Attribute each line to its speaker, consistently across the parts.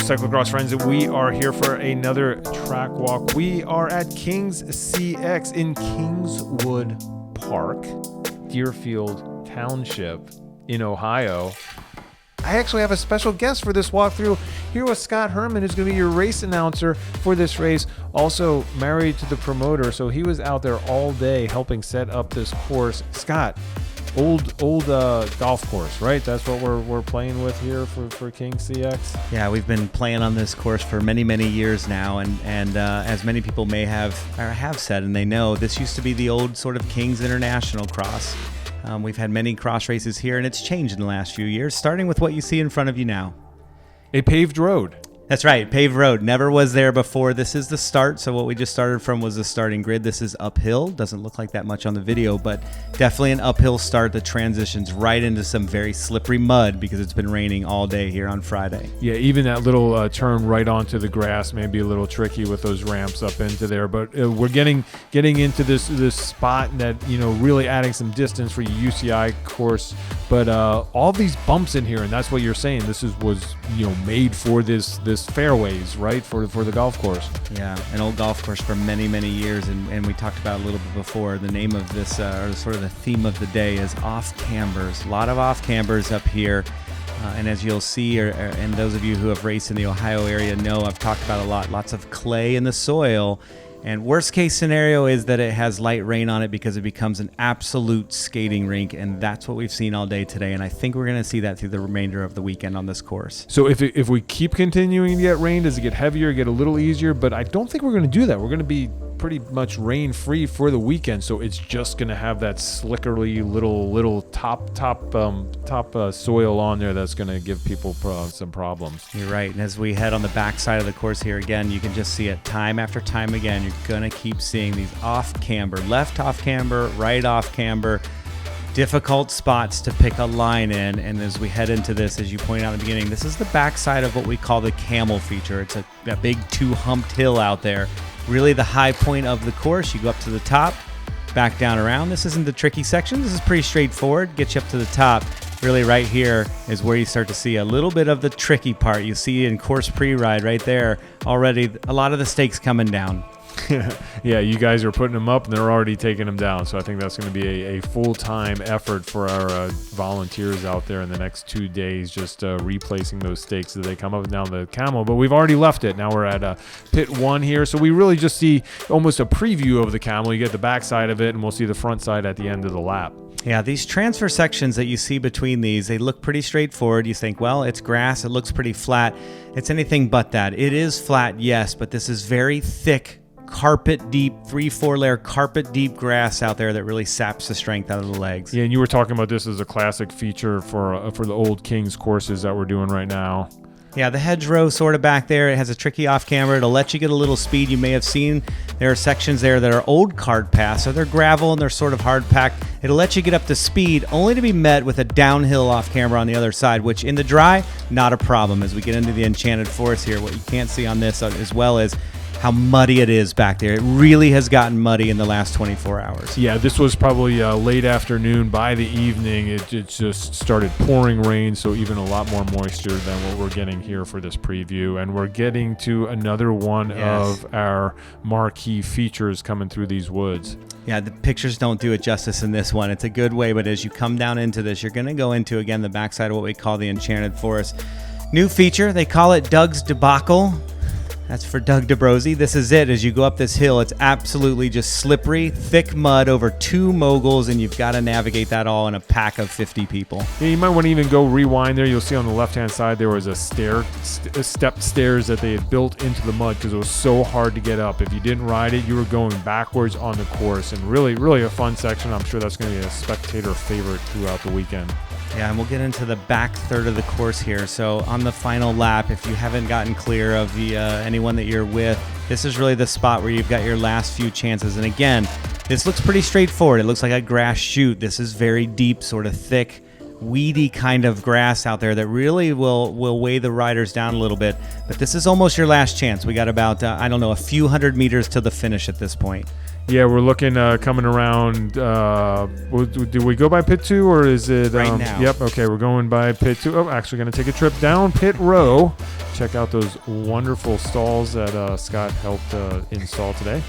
Speaker 1: cyclocross friends. We are here for another track walk. We are at King's CX in Kingswood Park, Deerfield Township in Ohio. I actually have a special guest for this walkthrough here with Scot Herrmann, who's going to be your race announcer for this race, also married to the promoter. So he was out there all day helping set up this course. Scott, old golf course, right? That's what we're playing with here for King CX.
Speaker 2: Yeah, we've been playing on this course for many years now, and as many people may have said, and they know, this used to be the old sort of King's International Cross. We've had many cross races here, and it's changed in the last few years, starting with what you see in front of you now.
Speaker 1: A paved road.
Speaker 2: That's right, paved road. Never was there before. This is the start, so what we just started from was the starting grid. This is uphill. Doesn't look like that much on the video, but definitely an uphill start that transitions right into some very slippery mud because it's been raining all day here on Friday.
Speaker 1: Yeah, even that little turn right onto the grass may be a little tricky with those ramps up into there, but we're getting into this spot that, you know, really adding some distance for your UCI course, but all these bumps in here, and that's what you're saying. This was made for this fairways, right, for the golf course.
Speaker 2: Yeah, an old golf course for many years, and we talked about it a little bit before. The name of this, or sort of the theme of the day, is off-cambers. A lot of off-cambers up here, and as you'll see, and those of you who have raced in the Ohio area know, I've talked about a lot. Lots of clay in the soil. And worst case scenario is that it has light rain on it because it becomes an absolute skating rink, and that's what we've seen all day today. And I think we're going to see that through the remainder of the weekend on this course.
Speaker 1: So if we keep continuing to get rain, does it get heavier, get a little easier? But I don't think we're going to do that. We're going to be pretty much rain free for the weekend, so it's just going to have that slickery little top soil on there that's going to give people some problems.
Speaker 2: You're right. And as we head on the back side of the course here again, you can just see it time after time again. You're going to keep seeing these off camber, left off camber, right off camber, difficult spots to pick a line in. And as we head into this, as you pointed out at the beginning, this is the backside of what we call the camel feature. It's a big two-humped hill out there. Really the high point of the course. You go up to the top, back down around. This isn't the tricky section. This is pretty straightforward. Get you up to the top. Really right here is where you start to see a little bit of the tricky part. You see in course pre-ride right there already a lot of the stakes coming down.
Speaker 1: Yeah, you guys are putting them up and they're already taking them down. So I think that's going to be a full-time effort for our volunteers out there in the next 2 days, just replacing those stakes as they come up and down the camel. But we've already left it. Now we're at pit 1 here. So we really just see almost a preview of the camel. You get the back side of it, and we'll see the front side at the end of the lap.
Speaker 2: Yeah, these transfer sections that you see between these, they look pretty straightforward. You think, well, it's grass. It looks pretty flat. It's anything but that. It is flat, yes, but this is very thick, carpet deep, 3-4 layer carpet deep grass out there that really saps the strength out of the legs.
Speaker 1: Yeah, and you were talking about this as a classic feature for the old Kings courses that we're doing right now.
Speaker 2: Yeah, the hedgerow sort of back there, it has a tricky off-camber. It'll let you get a little speed. You may have seen there are sections there that are old cart paths, so they're gravel and they're sort of hard-packed. It'll let you get up to speed, only to be met with a downhill off-camber on the other side, which in the dry, not a problem. As we get into the enchanted forest here, what you can't see on this as well is how muddy it is back there. It really has gotten muddy in the last 24 hours.
Speaker 1: Yeah, this was probably late afternoon. By the evening, it just started pouring rain, so even a lot more moisture than what we're getting here for this preview. And we're getting to another one of our marquee features coming through these woods.
Speaker 2: Yeah, the pictures don't do it justice in this one. It's a good way, but as you come down into this, you're going to go into, again, the backside of what we call the enchanted forest. New feature, they call it Doug's Debacle. That's for Doug DeBrosi. This is it. As you go up this hill, it's absolutely just slippery, thick mud over 2 moguls, and you've got to navigate that all in a pack of 50 people.
Speaker 1: Yeah, you might want to even go rewind there. You'll see on the left-hand side there was a stepped stairs that they had built into the mud because it was so hard to get up. If you didn't ride it, you were going backwards on the course, and really a fun section. I'm sure that's going to be a spectator favorite throughout the weekend.
Speaker 2: Yeah, and we'll get into the back third of the course here. So on the final lap, if you haven't gotten clear of the anyone that you're with, this is really the spot where you've got your last few chances. And again, this looks pretty straightforward. It looks like a grass chute. This is very deep, sort of thick, weedy kind of grass out there that really will weigh the riders down a little bit. But this is almost your last chance. We got about, a few hundred meters to the finish at this point.
Speaker 1: Yeah, we're looking coming around. Do we go by pit 2 or is it
Speaker 2: right now?
Speaker 1: Yep. Okay, we're going by pit 2. Oh, actually, going to take a trip down pit row. Check out those wonderful stalls that Scott helped install today.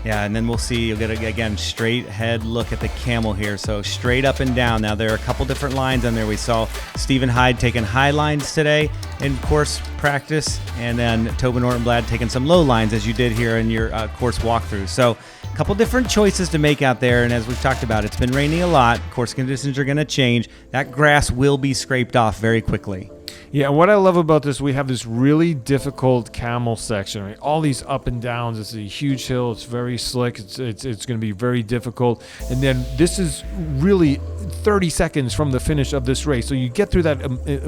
Speaker 2: Yeah, and then we'll see. You'll get again straight head look at the camel here. So straight up and down. Now there are a couple different lines on there. We saw Stephen Hyde taking high lines today in course practice, and then Tobin Ortenblad taking some low lines as you did here in your course walkthrough. So a couple different choices to make out there. And as we've talked about, it's been raining a lot. Course conditions are going to change. That grass will be scraped off very quickly.
Speaker 1: Yeah, and what I love about this, we have this really difficult camel section. Right? All these up and downs. It's a huge hill. It's very slick. It's going to be very difficult. And then this is really 30 seconds from the finish of this race. So you get through that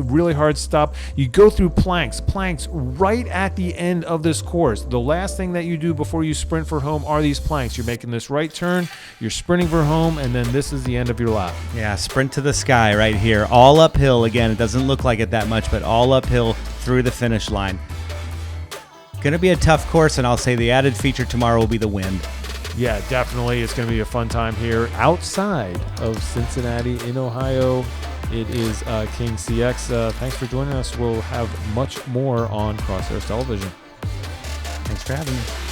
Speaker 1: really hard stop. You go through planks right at the end of this course. The last thing that you do before you sprint for home are these planks. You're making this right turn. You're sprinting for home, and then this is the end of your lap.
Speaker 2: Yeah, sprint to the sky right here. All uphill. Again, it doesn't look like it that much, but all uphill through the finish line. Going to be a tough course, and I'll say the added feature tomorrow will be the wind.
Speaker 1: Yeah, definitely. It's going to be a fun time here outside of Cincinnati in Ohio. It is King CX. Thanks for joining us. We'll have much more on Crosshairs Television.
Speaker 2: Thanks for having me.